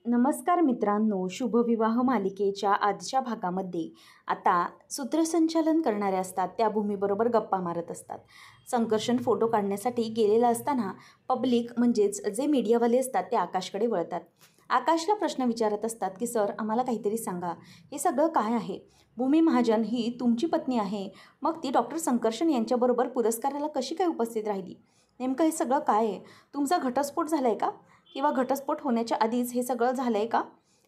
नमस्कार मित्रांनो, शुभविवाह मालिकेच्या आजच्या भागामध्ये आता सूत्रसंचालन करणाऱ्या असतात त्या भूमीबरोबर गप्पा मारत असतात. संकर्षण फोटो काढण्यासाठी गेलेला असताना पब्लिक म्हणजेच जे मीडियावाले असतात ते आकाशकडे वळतात. आकाशला प्रश्न विचारत असतात की सर, आम्हाला काहीतरी सांगा, हे सगळं काय आहे? भूमी महाजन ही तुमची पत्नी आहे, मग ती डॉक्टर संकर्षण यांच्याबरोबर पुरस्काराला कशी काय उपस्थित राहिली? नेमकं हे सगळं काय आहे? तुमचा घटस्फोट झाला आहे का? किंवा घटस्फोट होण्याच्या आधीच हे सगळं झालं आहे का?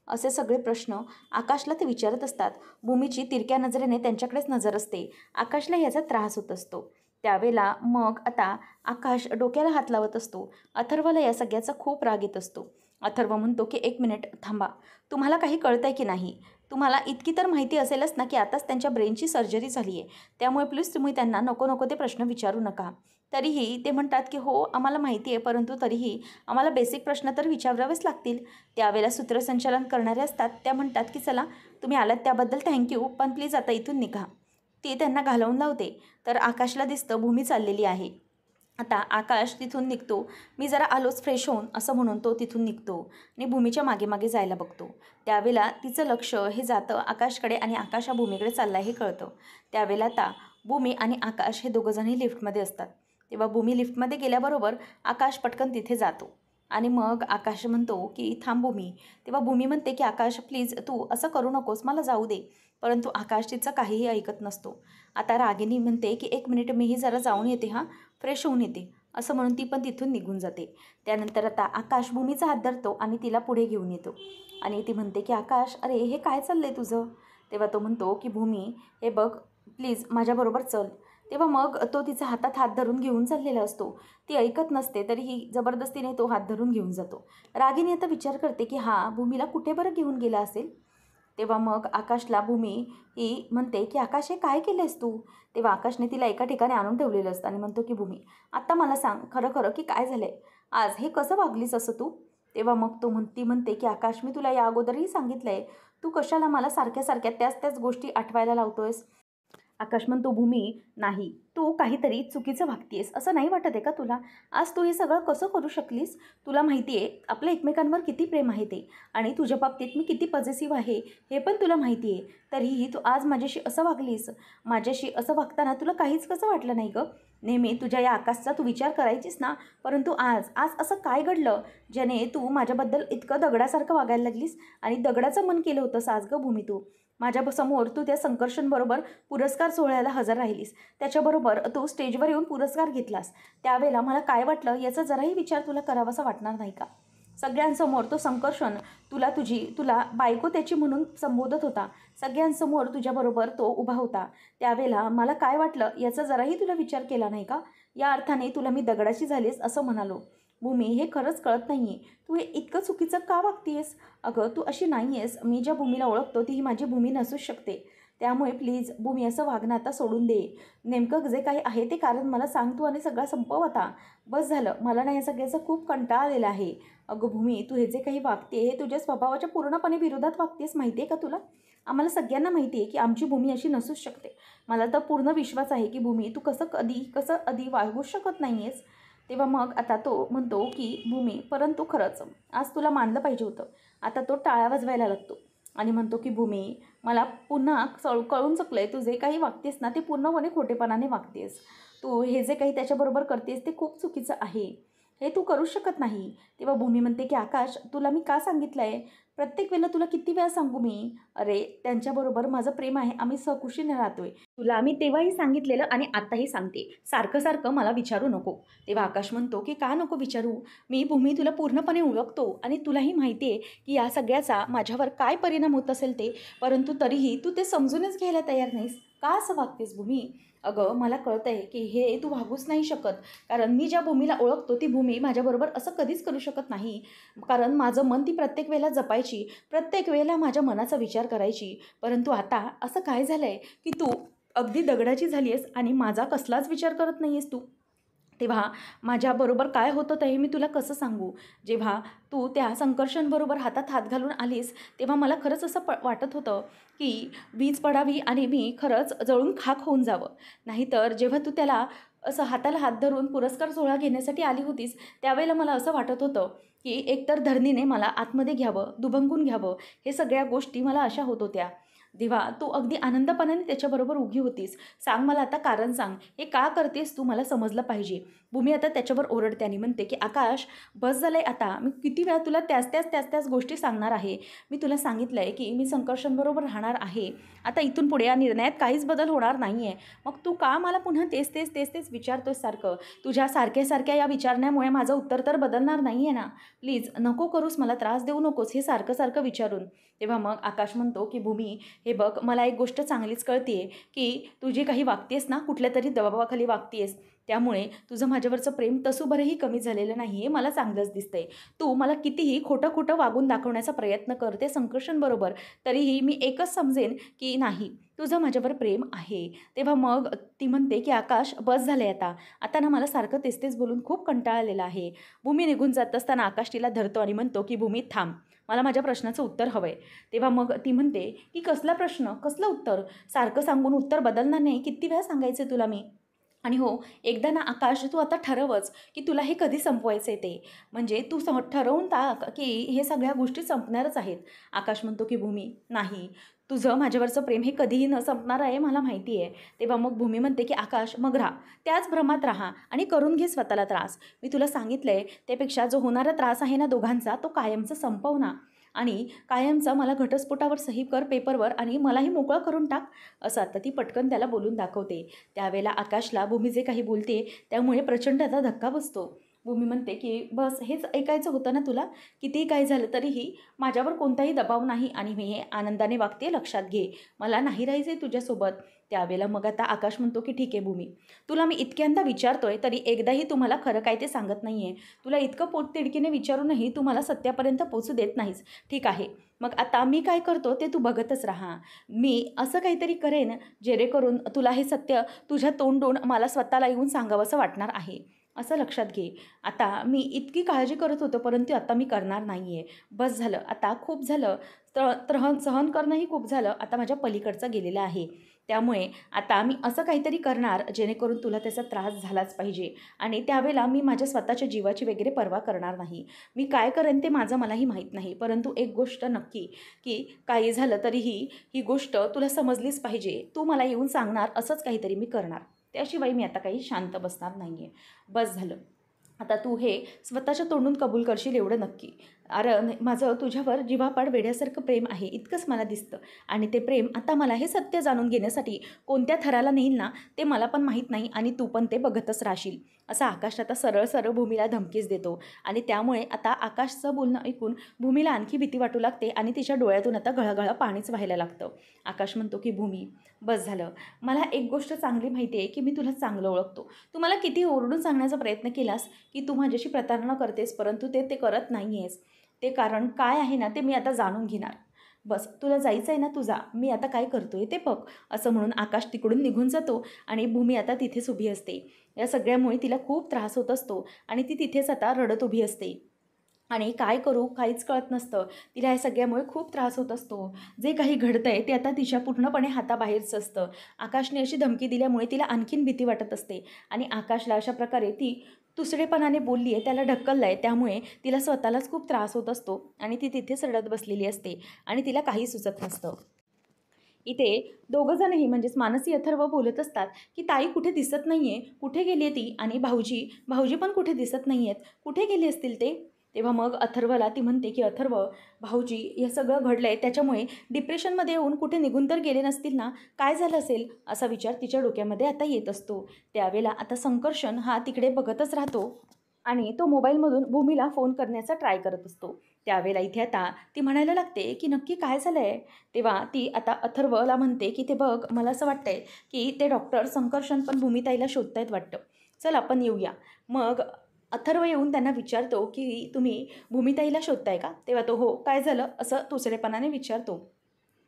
असे सगळे प्रश्न आकाशला ते विचारत असतात. भूमीची तिरक्या नजरेने त्यांच्याकडेच नजर असते. आकाशला याचा त्रास होत असतो. त्यावेळेला मग आता आकाश डोक्याला हात लावत असतो. अथर्वला या सगळ्याचा खूप राग येत असतो. अथर्व म्हणतो की 1 मिनिट थांबा, तुम्हाला काही कळतंय की नाही? तुम्हाला इतकी तर माहिती असेलच ना की आताच त्यांच्या ब्रेनची सर्जरी झाली आहे, त्यामुळे प्लीज तुम्ही त्यांना नको नको ते प्रश्न विचारू नका. तरीही ते म्हणतात की हो, आम्हाला माहिती आहे, परंतु तरीही आम्हाला बेसिक प्रश्न तर विचारावेच लागतील. त्यावेळेला सूत्रसंचालन करणारे असतात त्या म्हणतात की चला, तुम्ही आलात त्याबद्दल थँक्यू, पण प्लीज आता इथून निघा. ती त्यांना घालवून लावते. तर आकाशला दिसतं भूमी चाललेली आहे. आता आकाश तिथून निघतो. मी जरा आलोच फ्रेश होऊन असं म्हणून तो तिथून निघतो आणि भूमीच्या मागे मागे जायला बघतो. त्यावेळेला तिचं लक्ष हे जातं आकाशकडे आणि आकाश हा भूमीकडे चालला हे कळतं. त्यावेळेला आता भूमी आणि आकाश हे दोघंजणही लिफ्टमध्ये असतात. तेव्हा भूमी लिफ्टमध्ये गेल्याबरोबर आकाश पटकन तिथे जातो आणि मग आकाश म्हणतो की थांब भूमी. तेव्हा भूमी म्हणते की आकाश प्लीज तू असं करू नकोस, मला जाऊ दे. परंतु आकाश तिचं काहीही ऐकत नसतो. आता रागिनी म्हणते की 1 मिनिट मीही जरा जाऊन येते, हां फ्रेश होऊन येते, असं म्हणून ती पण तिथून निघून जाते. त्यानंतर आता आकाश भूमीचा हात धरतो आणि तिला पुढे घेऊन येतो आणि ती म्हणते की आकाश, अरे हे काय चाललं आहे तुझं? तेव्हा तो म्हणतो की भूमी, हे बघ प्लीज माझ्याबरोबर चल. तेव्हा मग तो तिचा हातात हात धरून घेऊन चाललेला असतो. ती ऐकत नसते, तरीही जबरदस्तीने तो हात धरून घेऊन जातो. रागिनी आता विचार करते की हा भूमीला कुठे बरं घेऊन गेला असेल? तेव्हा मग आकाशला भूमी ही म्हणते की आकाश, हे काय केलं आहेस तू? तेव्हा आकाशने तिला एका ठिकाणी आणून ठेवलेलं असतं आणि म्हणतो की भूमी, आत्ता मला सांग खरं खरं की काय झालं आहे आज? हे कसं वागलीस असं तू? तेव्हा मग ती म्हणते की आकाश, मी तुला या अगोदरही सांगितलं आहे, तू कशाला मला सारख्या सारख्या त्याच त्याच गोष्टी आठवायला लावतोयस? आकाश म्हणतो, भूमी नाही, तू काहीतरी चुकीचं वागतेस, असं नाही वाटत आहे का तुला? आज तू हे सगळं कसं करू शकलीस? तुला माहिती आहे आपलं एकमेकांवर किती प्रेम आहे ते, आणि तुझ्या बाबतीत मी किती पॉझिटिव्ह आहे हे पण तुला माहिती आहे. तरीही तू आज माझ्याशी असं वागलीस. माझ्याशी असं वागताना तुला काहीच कसं वाटलं नाही गं? नेहमी तुझ्या या आकाशचा तू विचार करायचीस ना, परंतु आज आज असं काय घडलं ज्याने तू माझ्याबद्दल इतकं दगडासारखं वागायला लागलीस आणि दगडाचं मन केलं होतंस आज गं भूमी? तू माझ्यासमोर तू त्या संकर्षणबरोबर पुरस्कार सोहळ्याला हजर राहिलीस, त्याच्याबरोबर तू स्टेजवर येऊन पुरस्कार घेतलास. त्यावेळेला मला काय वाटलं याचा जराही विचार तुला करावासा वाटणार नाही का? सगळ्यांसमोर तो संकर्षण तुला बायको त्याची म्हणून संबोधत होता. सगळ्यांसमोर तुझ्याबरोबर तो उभा होता. त्यावेळेला मला काय वाटलं याचा जराही तुला विचार केला नाही का? या अर्थाने तुला मी दगडाची झालीस असं म्हणालो. भूमी, हे खरंच कळत नाही आहे, तू हे इतकं चुकीचं का वागतेस? अगं तू अशी नाही आहेस. मी ज्या भूमीला ओळखतो ती ही माझी भूमी नसूच शकते. त्यामुळे प्लीज भूमी, असं वागणं आता सोडून दे. नेमकं जे काही आहे ते कारण मला सांग तू आणि सगळा संपव आता. बस झालं, मला ना या सगळ्याचा खूप कंटाळा आलेला आहे. अगं भूमी, तू हे जे काही वागते हे तुझ्या स्वभावाच्या पूर्णपणे विरोधात वागतेस, माहिती आहे का तुला? आम्हाला सगळ्यांना माहिती आहे की आमची भूमी अशी नसूच शकते. मला तर पूर्ण विश्वास आहे की भूमी, तू कसं आधी वागू शकत नाही आहेस. तेव्हा मग आता तो म्हणतो की भूमी, परंतु खरंच आज तुला मानलं पाहिजे होतं. आता तो टाळ्या वाजवायला लागतो आणि म्हणतो की भूमी, मला पुन्हा कळून चुकलं आहे, तू जे काही वागतेस ना ते पूर्णपणे खोटेपणाने वागतेस. तू हे जे काही त्याच्याबरोबर करतेस ते खूप चुकीचं आहे, हे तू करू शकत नाही. तेव्हा भूमी म्हणते की आकाश, तुला मी का सांगितलं आहे? प्रत्येक वेळेला तुला किती वेळा सांगू मी? अरे त्यांच्याबरोबर माझं प्रेम आहे, आम्ही सहकुशीने राहतोय. तुला आम्ही तेव्हाही सांगितलेलं आणि आत्ताही सांगते, सारखं सारखं मला विचारू नको. तेव्हा आकाश म्हणतो की का नको विचारू? मी भूमी तुला पूर्णपणे ओळखतो आणि तुलाही माहिती आहे की या सगळ्याचा माझ्यावर काय परिणाम होत असेल ते, परंतु तरीही तू ते समजूनच घ्यायला तयार नाहीस. का असं वागतेस भूमी? अगं मला कळतं आहे की हे तू वागूच नाही शकत, कारण मी ज्या भूमीला ओळखतो ती भूमी माझ्याबरोबर असं कधीच करू शकत नाही. कारण माझं मन ती प्रत्येक वेळेला जपायची, प्रत्येक वेळेला माझ्या मनाचा विचार करायची. परंतु आता असं काय झालं आहे की तू अगदी दगडाची झाली आहेस आणि माझा कसलाच विचार करत नाही आहेस तू. तेव्हा माझ्याबरोबर काय होतं ते हे मी तुला कसं सांगू? जेव्हा तू त्या संकर्षणबरोबर हातात हात घालून आलीस तेव्हा मला खरंच असं वाटत होतं की वीज पडावी आणि मी खरंच जळून खाक होऊन जावं. नाहीतर जेव्हा तू त्याला असं हाताला हात धरून पुरस्कार सोहळा घेण्यासाठी आली होतीस त्यावेळेला मला असं वाटत होतं की एकतर धरणीने मला आतमध्ये घ्यावं, दुभंगून घ्यावं, हे सगळ्या गोष्टी मला अशा होत होत्या. तेव्हा तू अगदी आनंदपणाने त्याच्याबरोबर उभी होतीस. सांग मला आता कारण सांग. हे का करतेस तू मला समजलं पाहिजे. भूमी आता त्याच्यावर ओरडते आणि म्हणते की आकाश बस झालंय आता. मी किती वेळा तुला त्याच गोष्टी सांगणार आहे. मी तुला सांगितलं आहे की मी संकर्षणबरोबर राहणार आहे. आता इथून पुढे या निर्णयात काहीच बदल होणार नाही आहे. मग तू का मला पुन्हा तेच विचारतोस सारखं. तुझ्या सारख्या या विचारण्यामुळे माझं उत्तर तर बदलणार नाही आहे ना. प्लीज नको करूस, मला त्रास देऊ नकोस हे सारखं विचारून. तेव्हा मग आकाश म्हणतो की भूमी हे बघ, मला एक गोष्ट चांगलीच कळते की तू जी काही वागतेस ना, कुठल्या तरी दबावाखाली वागतेस. त्यामुळे तुझं माझ्यावरचं प्रेम तसूभरही कमी झालेलं नाही आहे, मला चांगलंच दिसतंय. तू मला कितीही खोटं वागून दाखवण्याचा प्रयत्न करते संकर्षणबरोबर, तरीही मी एकच समजेन की नाही, तुझं माझ्यावर प्रेम आहे. तेव्हा मग ती म्हणते की आकाश बस झालंय आता. आता ना मला सारखं तेच बोलून खूप कंटाळा आलेला आहे. भूमी निघून जात असताना आकाश तिला धरतो आणि म्हणतो की भूमी थांब, मला माझ्या प्रश्नाचं उत्तर हवं आहे. तेव्हा मग ती म्हणते की कसला प्रश्न, कसलं उत्तर. सारखं सांगून उत्तर बदलणार नाही, किती वेळा सांगायचं तुला मी. आणि हो, एकदा ना आकाश तू आता ठरवच की तुला हे कधी संपवायचं आहे ते. म्हणजे तू ठरवून टाक की हे सगळ्या गोष्टी संपणारच आहेत. आकाश म्हणतो की भूमी नाही, तुझं माझ्यावरचं प्रेम हे कधीही न संपणार आहे, मला माहिती आहे. तेव्हा मग भूमी म्हणते की आकाश मग राहा, त्याच भ्रमात राहा आणि करून घे स्वतःला त्रास. मी तुला सांगितलं आहे त्यापेक्षा जो होणारा त्रास आहे ना दोघांचा, तो कायमचा संपव ना. आणि कायमचा मला घटस्फोटावर सही कर पेपरवर आणि मलाही मोकळं करून टाक. असं आता ती पटकन त्याला बोलून दाखवते. त्यावेळेला आकाशला भूमी जे काही बोलते त्यामुळे प्रचंड आता धक्का बसतो. भूमी म्हणते की बस हेच ऐकायचं होतं ना तुला. कितीही काय झालं तरीही माझ्यावर कोणताही दबाव नाही आणि मी हे आनंदाने वागते, लक्षात घे. मला नाही राहायचं आहे तुझ्यासोबत. त्यावेळेला मग आता आकाश म्हणतो की ठीक आहे भूमी, तुला मी इतक्यांदा विचारतोय तरी एकदाही तुम्हाला खरं काय ते सांगत नाही आहे. तुला इतकं पोटतिडकीने विचारूनही तू मला सत्यापर्यंत पोचू देत नाहीस. ठीक आहे, मग आता मी काय करतो ते तू बघतच राहा. मी असं काहीतरी करेन जेणेकरून तुला हे सत्य तुझ्या तोंडून मला स्वतःला येऊन सांगावंसं वाटणार आहे. असं लक्षात घे. आता मी इतकी काळजी करत होतो परंतु आता मी करणार नाही आहे. बस झालं, आता खूप झालं. सहन करणंही खूप झालं. आता माझ्या पलीकडचं गेलेलं आहे. त्यामुळे आता मी असं काहीतरी करणार जेणेकरून तुला त्याचा त्रास झालाच पाहिजे. आणि त्यावेळेला मी माझ्या स्वतःच्या जीवाची वगैरे पर्वा करणार नाही. मी काय करेन ते माझं मलाही माहीत नाही. परंतु एक गोष्ट नक्की की काही झालं तरीही ही गोष्ट तुला समजलीच पाहिजे. तू मला येऊन सांगणार असंच काहीतरी मी करणार. त्याशिवाय मी आता काही शांत बसणार नाही आहे. बस झालं. आता तू हे स्वतःच्या तोंडून कबूल करशील एवढं नक्की. अरे माझं तुझ्यावर जीवापाड वेड्यासारखं प्रेम आहे इतकंच मला दिसतं. आणि ते प्रेम आता मला हे सत्य जाणून घेण्यासाठी कोणत्या थराला नेईल ना ते मला पण माहीत नाही आणि तू पण ते बघतच राहशील. असं आकाश आता सरळ भूमीला धमकीच देतो. आणि त्यामुळे आता आकाशचं बोलणं ऐकून भूमीला आणखी भीती वाटू लागते आणि तिच्या डोळ्यातून आता घळघळ पाणीच व्हायला लागतं. आकाश म्हणतो की भूमी बस झालं. मला एक गोष्ट चांगली माहिती आहे की मी तुला चांगलं ओळखतो. तू मला किती ओरडून सांगण्याचा प्रयत्न केलास की तू माझ्याशी प्रतारणा करतेस परंतु ते करत नाही आहेस. ते कारण काय आहे ना ते मी आता जाणून घेणार. बस तुला जायचं आहे ना तुझा, मी आता काय करतोय ते बघ. असं म्हणून आकाश तिकडून निघून जातो आणि भूमी आता तिथेच उभी असते. या सगळ्यामुळे तिला खूप त्रास होत असतो आणि ती तिथेच आता रडत उभी असते. आणि काय करू काहीच कळत नसतं. तिला या सगळ्यामुळे खूप त्रास होत असतो. जे काही घडतं आहे ते आता तिच्या पूर्णपणे हाताबाहेरचं असतं. आकाशने अशी धमकी दिल्यामुळे तिला आणखीन भीती वाटत असते आणि आकाशला अशा प्रकारे ती दुसरेपणाने बोलली आहे, त्याला ढकललं आहे. त्यामुळे तिला स्वतःलाच खूप त्रास होत असतो आणि ती तिथेच रडत बसलेली असते आणि तिला काही सुचत नसतं. इथे दोघंजणही म्हणजेच मानसी अथर्व बोलत असतात की ताई कुठे दिसत नाही आहे, कुठे गेली आहे ती. आणि भाऊजी पण कुठे दिसत नाही आहेत, कुठे गेले असतील ते. तेव्हा मग अथर्वला ती म्हणते की अथर्व, भाऊजी हे सगळं घडलं आहे त्याच्यामुळे डिप्रेशनमध्ये येऊन कुठे निघून तर गेले नसतील ना, काय झालं असेल असा विचार तिच्या डोक्यामध्ये आता येत असतो. त्यावेळेला आता संकर्षण हा तिकडे बघतच राहतो आणि तो मोबाईलमधून भूमीला फोन करण्याचा ट्राय करत असतो. त्यावेळेला इथे आता ती म्हणायला लागते की नक्की काय झालं आहे. तेव्हा ती आता अथर्वला म्हणते की ते बघ, मला असं वाटतं आहे की ते डॉक्टर संकर्षण पण भूमिताईला शोधतायत वाटतं. चल आपण येऊया. मग अथर्व येऊन त्यांना विचारतो की तुम्ही भूमिताईला शोधताय का. तेव्हा तो हो काय झालं असं दुसरेपणाने विचारतो.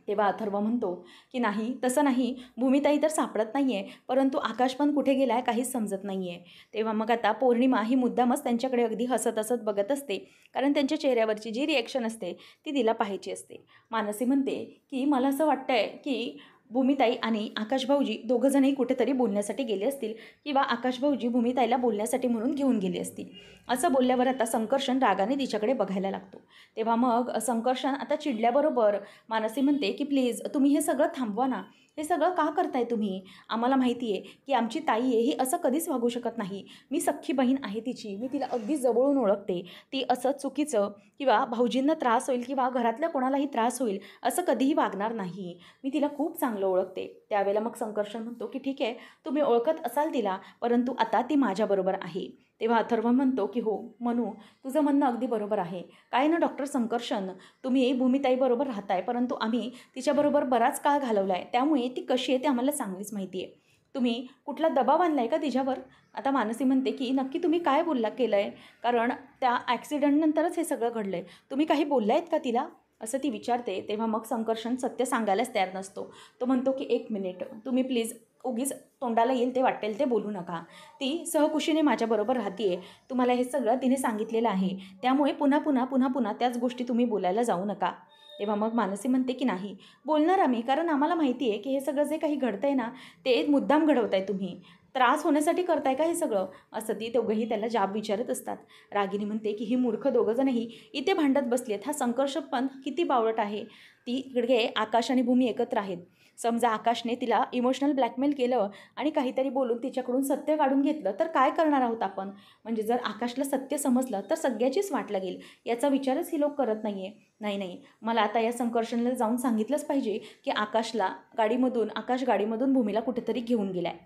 तेव्हा अथर्व म्हणतो की नाही तसं नाही, भूमिताई तर सापडत नाही आहे परंतु आकाश पण कुठे गेला आहे काहीच समजत नाही आहे. तेव्हा मग आता पौर्णिमा ही मुद्दामच त्यांच्याकडे अगदी हसत बघत असते कारण त्यांच्या चेहऱ्यावरची जी रिॲक्शन असते ती तिला पाहायची असते. मानसी म्हणते की मला असं वाटतं आहे की भूमिताई आणि आकाश भाऊजी दोघंजणही कुठेतरी बोलण्यासाठी गेले असतील किंवा आकाश भाऊजी भूमिताईला बोलण्यासाठी म्हणून घेऊन गेले असतील. असं बोलल्यावर आता संकर्षण रागाने तिच्याकडे बघायला लागतो. तेव्हा मग संकर्षण आता चिडल्याबरोबर मानसी म्हणते की प्लीज तुम्ही हे सगळं थांबवा ना. हे सगळं का करताय तुम्ही? आम्हाला माहिती आहे की आमची ताई आहे ही असं कधीच वागू शकत नाही. मी सख्खी बहीण आहे तिची, मी तिला अगदी जवळून ओळखते. ती असं चुकीचं किंवा भाऊजींना त्रास होईल किंवा घरातल्या कोणालाही त्रास होईल असं कधीही वागणार नाही. मी तिला खूप चांगलं ओळखते. त्यावेळेला मग संकर्षण म्हणतो की ठीक आहे, तुम्ही ओळखत असाल तिला, परंतु आता ती माझ्याबरोबर आहे. तेव्हा अथर्व म्हणतो की हो मनू, तुझं म्हणणं अगदी बरोबर आहे. काय ना डॉक्टर संकर्षण, तुम्ही भूमिताईबरोबर राहताय, परंतु आम्ही तिच्याबरोबर बराच काळ घालवला आहे. त्यामुळे ती कशी आहे ते आम्हाला चांगलीच माहिती आहे. तुम्ही कुठला दबाव आणला आहे का तिच्यावर? आता मानसी म्हणते की नक्की तुम्ही काय केलं आहे? कारण त्या ॲक्सिडेंटनंतरच हे सगळं घडलं आहे. तुम्ही काही बोलला आहेत का तिला? असं ती विचारते. तेव्हा मग संकर्षण सत्य सांगायलाच तयार नसतो. तो म्हणतो की एक मिनिट, तुम्ही प्लीज उगीच तोंडाला येईल ते वाटेल ते बोलू नका. ती सहकुशीने माझ्याबरोबर राहते आहे. तुम्हाला हे सगळं तिने सांगितलेलं आहे. त्यामुळे पुन्हा त्याच गोष्टी तुम्ही बोलायला जाऊ नका. तेव्हा मग मानसी म्हणते की नाही बोलणार आम्ही, कारण आम्हाला माहिती आहे की हे सगळं जे काही घडतं आहे ना ते मुद्दाम घडवताय तुम्ही. त्रास होण्यासाठी करताय का हे सगळं? असं ती दोघंही त्याला जाब विचारत असतात. रागिनी म्हणते की ही मूर्ख दोघंजणही इथे भांडत बसली आहेत. हा संकर्ष पण किती बावळट आहे. ती इकडे आकाश आणि भूमी एकत्र आहेत. समजा आकाशने तिला इमोशनल ब्लॅकमेल केलं आणि काहीतरी बोलून तिच्याकडून सत्य काढून घेतलं तर काय करणार आहोत आपण? म्हणजे जर आकाशला सत्य समजलं तर सगळ्याचीच वाट लागेल. याचा विचारच ही लोक करत नाही आहे. नाही, मला आता या संकर्षणला जाऊन सांगितलंच पाहिजे की आकाश गाडीमधून भूमीला कुठेतरी घेऊन गेलाय.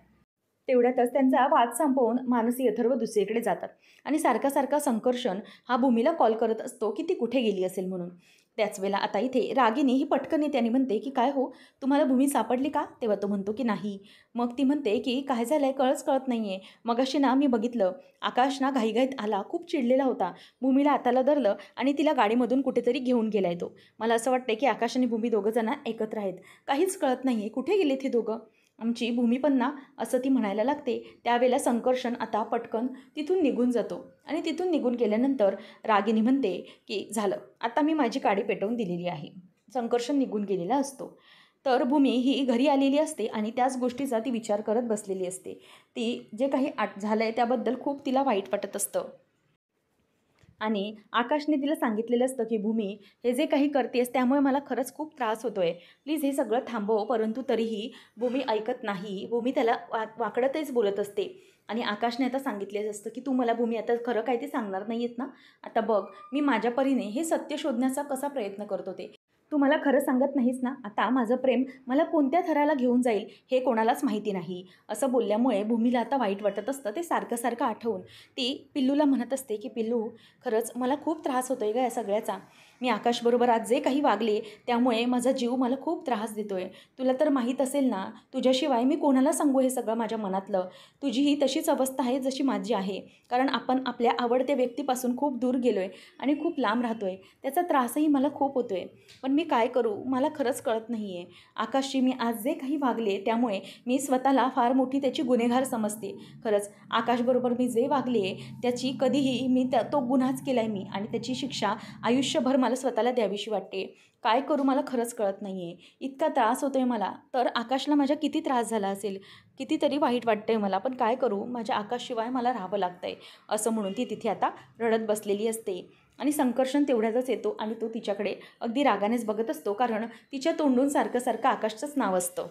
तेवढ्यातच त्यांचा वाद संपवून मानसी अथर्व दुसरीकडे जातात आणि सारखा संकर्षण हा भूमीला कॉल करत असतो की ती कुठे गेली असेल म्हणून. त्याच वेळेला आता इथे रागिनी ही पटकन त्याने म्हणते की काय हो, तुम्हाला भूमी सापडली का? तेव्हा तो म्हणतो की नाही. मग ती म्हणते की काय झालं आहे कळत नाही आहे. मगाशी ना मी बघितलं, आकाश ना घाईघाईत आला, खूप चिडलेला होता. भूमीला हाताला धरलं आणि तिला गाडीमधून कुठेतरी घेऊन गेलाय तो. मला असं वाटतं की आकाश आणि भूमी दोघंजण एकत्र आहेत. काहीच कळत नाही आहे कुठे गेलेत हे दोघं. आमची भूमी पण ना, असं ती म्हणायला लागते. त्यावेळेला संकर्षण आता पटकन तिथून निघून जातो आणि तिथून निघून गेल्यानंतर रागिनी म्हणते की झालं, आता मी माझी गाडी पेटवून दिलेली आहे. संकर्षण निघून गेलेला असतो. तर भूमी ही घरी आलेली असते आणि त्याच गोष्टीचा ती विचार करत बसलेली असते. ती जे काही झालं आहे त्याबद्दल खूप तिला वाईट वाटत असतं. आणि आकाशने तिला सांगितलेलं असतं की भूमी, हे जे काही करतेस त्यामुळे मला खरंच खूप त्रास होतो आहे. प्लीज हे सगळं थांबव. परंतु तरीही भूमी ऐकत नाही. भूमी त्याला वाकडं बोलत असते. आणि आकाशने आता सांगितलेलं असतं की तू मला भूमी आता खरं काय ते सांगणार नाही आहेत ना? आता बघ, मी माझ्या परीने हे सत्य शोधण्याचा कसा प्रयत्न करतो ते. तू मला खरं सांगत नाहीस ना? आता माझं प्रेम मला कोणत्या थराला घेऊन जाईल हे कोणालाच माहिती नाही. असं बोलल्यामुळे भूमीला आता वाईट वाटत असतं. ते सारखं आठवून ती पिल्लूला म्हणत असते की पिल्लू, खरंच मला खूप त्रास होतो आहे का या सगळ्याचा. मी आकाशबरोबर आज जे काही वागले त्यामुळे माझा जीव मला खूप त्रास देतो आहे. तुला तर माहीत असेल ना, तुझ्याशिवाय मी कोणाला सांगू हे सगळं माझ्या मनातलं. तुझीही तशीच अवस्था आहे जशी माझी आहे. कारण आपण आपल्या आवडत्या व्यक्तीपासून खूप दूर गेलो आहे आणि खूप लांब राहतो आहे. त्याचा त्रासही मला खूप होतो आहे. पण मी काय करू मला खरंच कळत नाही आहे. आकाशशी मी आज जे काही वागले त्यामुळे मी स्वतःला फार मोठी त्याची गुन्हेगार समजते. खरंच आकाशबरोबर मी जे वागले त्याची कधीही मी तो गुन्हाच केला आहे मी आणि त्याची शिक्षा आयुष्यभर मला स्वतःला द्यावीशी वाटते. काय करू मला खरंच कळत नाही आहे. इतका त्रास होतो आहे मला. तर आकाशला माझ्या किती त्रास झाला असेल, कितीतरी वाईट वाटतं आहे मला. पण काय करू, माझ्या आकाशशिवाय मला राहावं लागतं आहे. असं म्हणून ती तिथे आता रडत बसलेली असते. आणि संकर्षण तेवढ्यातच येतो आणि तो तिच्याकडे अगदी रागानेच बघत असतो. कारण तिच्या तोंडून सारखं आकाशचंच नाव असतं.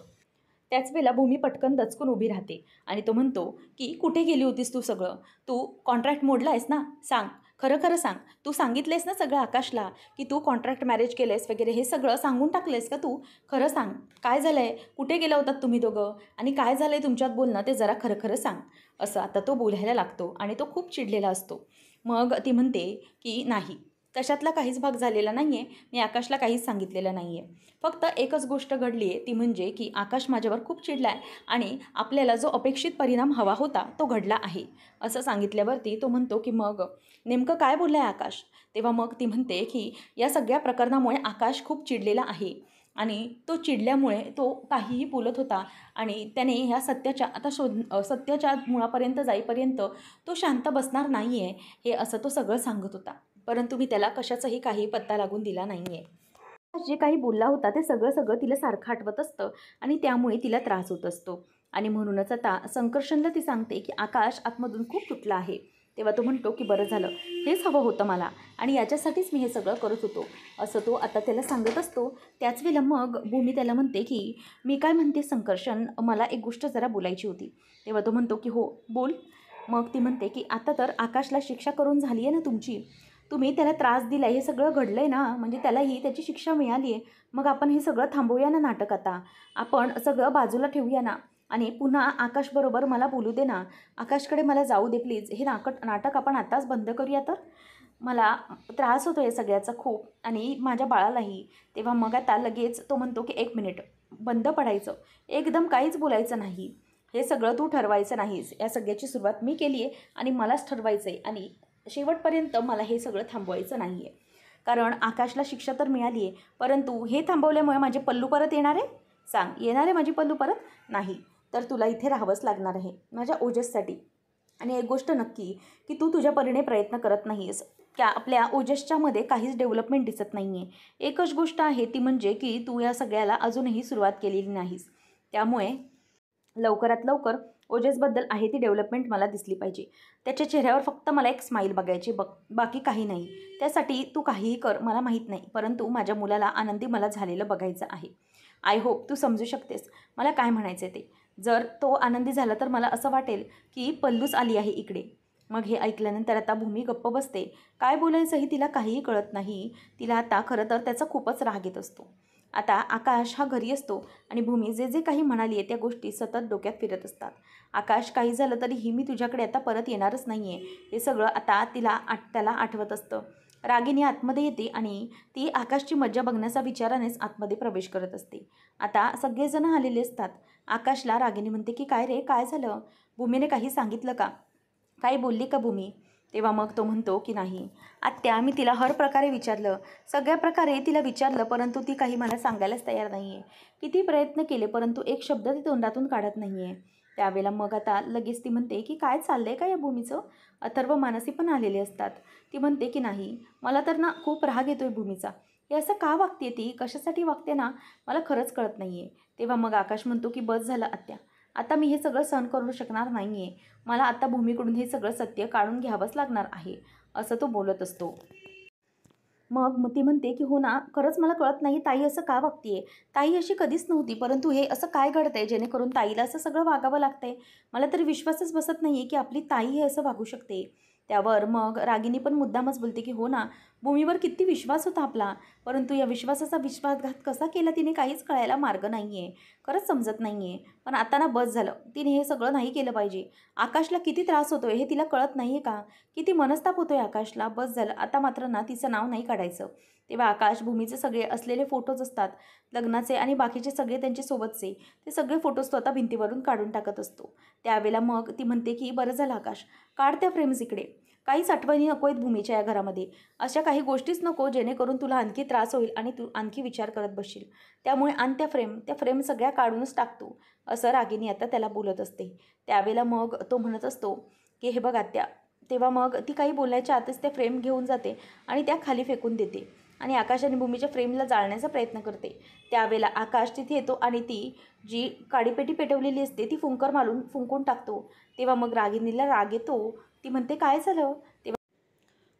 त्याच वेळेला भूमी पटकन दचकून उभी राहते आणि तो म्हणतो की कुठे गेली होतीस तू सगळं? तू कॉन्ट्रॅक्ट मोडला आहेस ना? सांग, खरं सांग. तू सांगितलेस ना सगळं आकाशला की तू कॉन्ट्रॅक्ट मॅरेज केलं आहेस वगैरे, हे सगळं सांगून टाकलं का तू? खरं सांग, काय झालं आहे? कुठे गेला होतात तुम्ही दोघं? आणि काय झालं आहे तुमच्यात बोलणं ते जरा खरं सांग. असं आता तो बोलायला लागतो आणि तो खूप चिडलेला असतो. मग ती म्हणते की नाही, तशातला काहीच भाग झालेला नाही आहे. मी आकाशला काहीच सांगितलेलं नाही आहे. फक्त एकच गोष्ट घडली आहे, ती म्हणजे की आकाश माझ्यावर खूप चिडला आहे आणि आपल्याला जो अपेक्षित परिणाम हवा होता तो घडला आहे. असं सांगितल्यावरती तो म्हणतो की मग नेमकं काय बोलला आहे आकाश? तेव्हा मग ती म्हणते की या सगळ्या प्रकरणामुळे आकाश खूप चिडलेला आहे आणि तो चिडल्यामुळे तो काहीही बोलत होता आणि त्याने ह्या सत्याच्या मुळापर्यंत जाईपर्यंत तो शांत बसणार नाही आहे, हे असं तो सगळं सांगत होता. परंतु मी त्याला कशाचाही काही पत्ता लागून दिला नाही आहे. जे काही बोलला होता ते सगळं तिला सारखं आठवत असतं आणि त्यामुळे तिला त्रास होत असतो. आणि म्हणूनच आता संकर्षणला ती सांगते की आकाश आतमधून खूप तुटला आहे. तेव्हा तो म्हणतो की बरं झालं, हेच हवं होतं मला आणि याच्यासाठीच मी हे सगळं करत होतो, असं तो आता त्याला सांगत असतो. त्याच वेळेला मग भूमी त्याला म्हणते की मी काय म्हणते संकर्षण, मला एक गोष्ट जरा बोलायची होती. तेव्हा तो म्हणतो की हो बोल. मग ती म्हणते की आता तर आकाशला शिक्षा करून झाली आहे ना तुमची, तुम्ही त्याला त्रास दिला हे सगळं घडलं आहे ना, म्हणजे त्यालाही त्याची शिक्षा मिळाली आहे. मग आपण हे सगळं थांबवूया ना नाटक आता, आपण सगळं बाजूला ठेवूया ना आणि पुन्हा आकाशबरोबर मला बोलू दे ना, आकाशकडे मला जाऊ दे प्लीज. हे नाटक आपण आताच बंद करूया तर. मला त्रास होतो आहे सगळ्याचा खूप आणि माझ्या बाळालाही. तेव्हा मग आता लगेच तो म्हणतो की 1 मिनिट, बंद पडायचं, एकदम काहीच बोलायचं नाही, हे सगळं तू ठरवायचं नाहीस. या सगळ्याची सुरुवात मी केली आहे आणि मलाच ठरवायचं आहे आणि शेवटपर्यंत मला हे सगळं थांबवायचं नाही आहे. कारण आकाशला शिक्षा तर मिळाली आहे, परंतु हे थांबवल्यामुळे माझे पल्लू परत येणार आहे? सांग, येणार आहे माझी पल्लू परत? नाही. तर तुला इथे राहावंच लागणार आहे माझ्या ओजससाठी. आणि एक गोष्ट नक्की की तू तुझ्या परीने प्रयत्न करत नाही आहेस. त्या आपल्या ओजसच्यामध्ये काहीच डेव्हलपमेंट दिसत नाही आहे. एकच गोष्ट आहे ती म्हणजे की तू या सगळ्याला अजूनही सुरुवात केलेली नाहीस. त्यामुळे लवकरात लवकर ओजसबद्दल आहे ती डेव्हलपमेंट मला दिसली पाहिजे. त्याच्या चेहऱ्यावर फक्त मला एक स्माईल बघायची, बाकी काही नाही. त्यासाठी तू काहीही कर मला माहीत नाही, परंतु माझ्या मुलाला आनंदी मला झालेलं बघायचं आहे. आय होप तू समजू शकतेस मला काय म्हणायचं आहे ते. जर तो आनंदी झाला तर मला असं वाटेल की पल्लूच आली आहे इकडे. मग हे ऐकल्यानंतर आता भूमी गप्प बसते. काय बोलायचंही तिला काहीही कळत नाही. तिला आता खरं तर त्याचा खूपच राग येत असतो. आता आकाश हा घरी असतो आणि भूमी जे जे काही म्हणाली आहे त्या गोष्टी सतत डोक्यात फिरत असतात. आकाश काही झालं तरीही मी तुझ्याकडे आता परत येणारच नाही आहे, हे सगळं आता त्याला आठवत असतं. रागिनी आतमध्ये येते आणि ती आकाशची मज्जा बघण्याचा विचारानेच आतमध्ये प्रवेश करत असते. आता सगळेजण आलेले असतात. आकाशला रागिनी म्हणते की काय रे, काय झालं? भूमीने काही सांगितलं का? काही बोलली का भूमी? तेव्हा मग तो म्हणतो की नाही आत्या, मी तिला हर प्रकारे विचारलं, सगळ्या प्रकारे तिला विचारलं, परंतु ती काही मला सांगायलाच तयार नाही आहे. किती प्रयत्न केले परंतु एक शब्द ती तोंडातून काढत नाही आहे. त्यावेळेला मग आता लगेच ती म्हणते की काय चाललं आहे का या भूमीचं? अथर्व मानसी पण आलेले असतात. ती म्हणते की नाही, मला तर ना खूप राग येतो आहे भूमीचा. हे असं का वागते ती, कशासाठी वागते ना, मला खरंच कळत नाही आहे. तेव्हा मग आकाश म्हणतो की बस झालं आत्या, आता मी हे सगळं सहन करू शकणार नाही आहे. मला आता भूमीकडून हे सगळं सत्य काढून घ्यावंच लागणार आहे, असं तो बोलत असतो. मग ती म्हणते की हो ना, खरंच मला कळत नाही ताई असं का वागते आहे. ताई अशी कधीच नव्हती, परंतु हे असं काय घडतं आहे जेणेकरून ताईला असं सगळं वागावं लागतं आहे. मला तरी विश्वासच बसत नाही आहे की आपली ताई हे असं वागू शकते. त्यावर मग रागिनी पण मुद्दामच बोलते की हो ना, भूमीवर किती विश्वास होता आपला, परंतु या विश्वासाचा विश्वासघात कसा केला तिने काहीच कळायला मार्ग नाही आहे. खरंच समजत नाही आहे. पण आता ना बस झालं, तिने हे सगळं नाही केलं पाहिजे. आकाशला किती त्रास होतो आहे हे तिला कळत नाही आहे का? किती मनस्ताप होतो आहे आकाशला. बस झालं, आता मात्र ना तिचं नाव नाही काढायचं. तेव्हा आकाश भूमीचे सगळे असलेले फोटोज असतात लग्नाचे आणि बाकीचे सगळे त्यांचे सोबतचे, ते सगळे फोटोज तो आता भिंतीवरून काढून टाकत असतो. त्यावेळेला मग ती म्हणते की बरं झालं आकाश, काढ त्या फ्रेम्स इकडे. काहीच आठवणी नको आहेत भूमीच्या या घरामध्ये. अशा काही गोष्टीच नको जेणेकरून तुला आणखी त्रास होईल आणि तू आणखी विचार करत बसशील. त्यामुळे आण त्या फ्रेम सगळ्या काढूनच टाकतो, असं रागिनी आता त्याला बोलत असते. त्यावेळेला मग तो म्हणत असतो की हे बघ आत्या. तेव्हा मग ती काही बोलायच्या आतच त्या फ्रेम घेऊन जाते आणि त्या खाली फेकून देते आणि आकाश आणि भूमीच्या फ्रेमला जाळण्याचा प्रयत्न करते. त्यावेळेला आकाश तिथे येतो आणि ती जी काडीपेटी पेटवलेली असते ती फुंकर मारून फुंकून टाकतो. तेव्हा मग रागिनीला राग येतो. ती म्हणते काय झालं? तेव्हा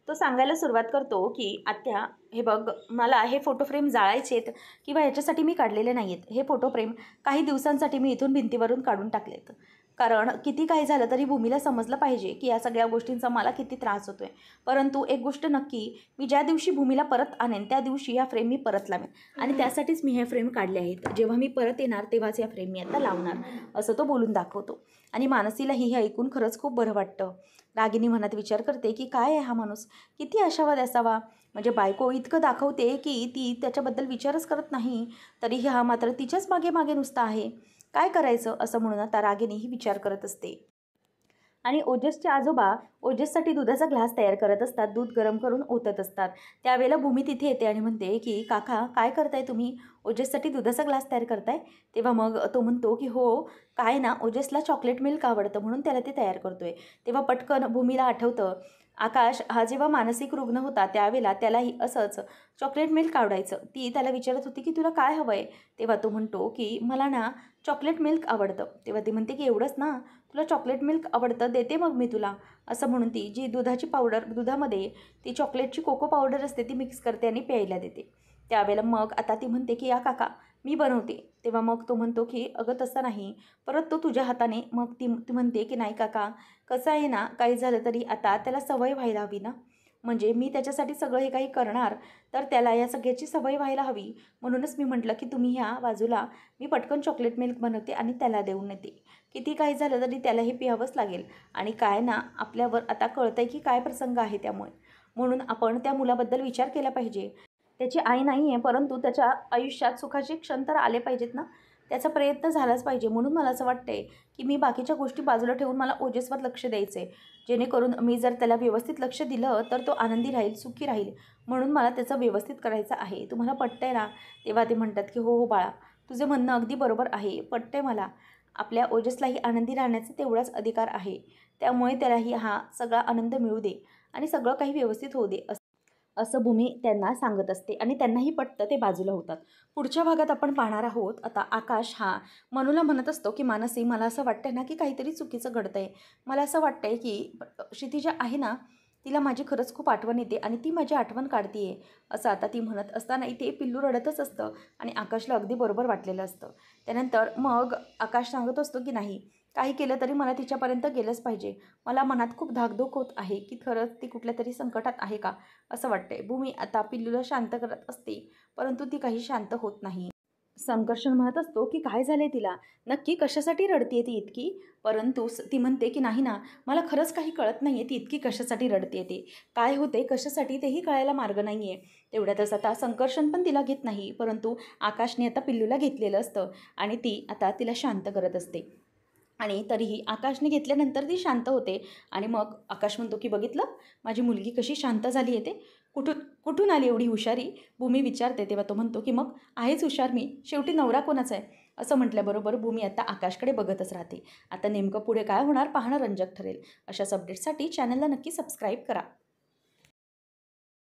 तो सांगायला सुरुवात करतो की आत्या, हे बघ, मला हे फोटो फ्रेम जाळायचे आहेत किंवा ह्याच्यासाठी मी काढलेले नाही आहेत. हे फोटो फ्रेम काही दिवसांसाठी मी इथून भिंतीवरून काढून टाकलेत. कारण किती काही झालं तरी भूमीला समजलं पाहिजे की या सगळ्या गोष्टींचा मला किती त्रास होतो आहे. परंतु एक गोष्ट नक्की, मी ज्या दिवशी भूमीला परत आणेन त्या दिवशी या फ्रेम मी परत लावेन आणि त्यासाठीच मी हे फ्रेम काढले आहेत. जेव्हा मी परत येणार तेव्हाच या फ्रेम मी आता लावणार, असं तो बोलून दाखवतो. आणि मानसीलाही हे ऐकून खरंच खूप बरं वाटतं. रागिनी मनात विचार करते की काय आहे हा माणूस, किती आशावाद असावा. म्हणजे बायको इतकं दाखवते की ती त्याच्याबद्दल विचारच करत नाही, तरीही हा मात्र तिच्याच मागे मागे नुसता आहे. काय करायचं असं म्हणून आता रागिनीही विचार करत असते. आणि ओजसचे आजोबा ओजससाठी दुधाचा ग्लास तयार करत असतात, दूध गरम करून ओतत असतात. त्यावेळेला भूमी तिथे येते आणि म्हणते की काका काय करताय तुम्ही, ओजससाठी दुधाचा ग्लास तयार करताय? तेव्हा मग तो म्हणतो की हो, काय ना ओजसला चॉकलेट मिल्क आवडतं म्हणून त्याला ते तयार करतोय. तेव्हा पटकन भूमीला आठवतं आकाश हा जेव्हा मानसिक रुग्ण होता त्यावेळेला त्यालाही असंच चॉकलेट मिल्क आवडायचं. ती त्याला विचारत होती की तुला काय हवं आहे? तेव्हा तो म्हणतो की मला ना चॉकलेट मिल्क आवडतं. तेव्हा ती म्हणते की एवढंच ना, तुला चॉकलेट मिल्क आवडतं, देते मग मी तुला. असं म्हणून ती जी दुधाची पावडर, दुधामध्ये ती चॉकलेटची कोको पावडर असते ती मिक्स करते आणि प्यायला देते. त्यावेळेला मग आता ती म्हणते की या काका मी बनवते. तेव्हा मग तो म्हणतो की अगं तसं नाही, परत तो तुझ्या हाताने. मग ती म्हणते की नाही काका, कसं आहे ना, काही झालं तरी आता त्याला सवय व्हायला हवी ना. म्हणजे मी त्याच्यासाठी सगळं हे काही करणार, तर त्याला या सगळ्याची सवय व्हायला हवी. म्हणूनच मी म्हटलं की तुम्ही ह्या बाजूला मी पटकन चॉकलेट मिल्क बनवते आणि त्याला देऊन येते. किती काही झालं तरी त्याला हे पियावंच लागेल. आणि काय ना, आपल्यावर आता कळतंय की काय प्रसंग आहे त्यामुळे. म्हणून आपण त्या मुलाबद्दल विचार केला पाहिजे. त्याची आई नाही आहे, परंतु त्याच्या आयुष्यात सुखाचे क्षण तर आले पाहिजेत ना. त्याचा प्रयत्न झालाच पाहिजे. म्हणून मला असं वाटतंय की मी बाकीच्या गोष्टी बाजूला ठेवून मला ओजसवर लक्ष द्यायचं आहे. जेणेकरून मी जर त्याला व्यवस्थित लक्ष दिलं तर तो आनंदी राहील, सुखी राहील. म्हणून मला त्याचं व्यवस्थित करायचं आहे. तुम्हाला पटतंय ना? तेव्हा ते म्हणतात की हो, हो बाळा, तुझं म्हणणं अगदी बरोबर आहे, पटतंय मला. आपल्या ओजसलाही आनंदी राहण्याचा तेवढाच अधिकार आहे. त्यामुळे त्यालाही हा सगळा आनंद मिळू दे आणि सगळं काही व्यवस्थित होऊ दे, असं भूमी त्यांना सांगत असते आणि त्यांनाही पटतं. ते बाजूला होतात. पुढच्या भागात आपण पाहणार आहोत. आता आकाश हा मनूला म्हणत असतो की मानसी, मला असं वाटतंय ना की काहीतरी चुकीचं घडतंय. मला असं वाटतंय की क्षितिजा आहे ना, तिला माझी खरंच खूप आठवण येते आणि ती माझी आठवण काढते. असं आता ती म्हणत असताना इथे पिल्लू रडतच असतं आणि आकाशला अगदी बरोबर वाटलेलं असतं. त्यानंतर मग आकाश सांगत असतो की नाही, काही केलं तरी मला तिच्यापर्यंत गेलंच पाहिजे. मला मनात खूप धाकधूक होत आहे की खरंच ती कुठल्या तरी संकटात आहे का, असं वाटतंय. भूमी आता पिल्लूला शांत करत असते, परंतु ती काही शांत होत नाही. संकर्षण म्हणत असतो की काय झाले तिला, नक्की कशासाठी रडते ती इतकी. परंतु ती म्हणते की नाही ना, मला खरंच काही कळत नाही आहे ती इतकी कशासाठी रडते ते. काय होते कशासाठी तेही कळायला मार्ग नाही आहे. तेवढ्यातच आता संकर्षण पण तिला घेत नाही, परंतु आकाशने आता पिल्लूला घेतलेलं असतं आणि ती आता तिला शांत करत असते. आणि तरीही आकाशने घेतल्यानंतर ती शांत होते. आणि मग आकाश म्हणतो की बघितलं, माझी मुलगी कशी शांत झाली आहे ते. कुठून कुठून आली एवढी हुशारी, भूमी विचारते. तेव्हा तो म्हणतो की मग आहेच हुशार मी, शेवटी नवरा कोणाचा आहे. असं म्हटल्याबरोबर भूमी आता आकाशकडे बघतच राहते. आता नेमकं पुढे काय होणार पाहणं रंजक ठरेल. अशाच अपडेट्ससाठी चॅनलला नक्की सबस्क्राईब करा.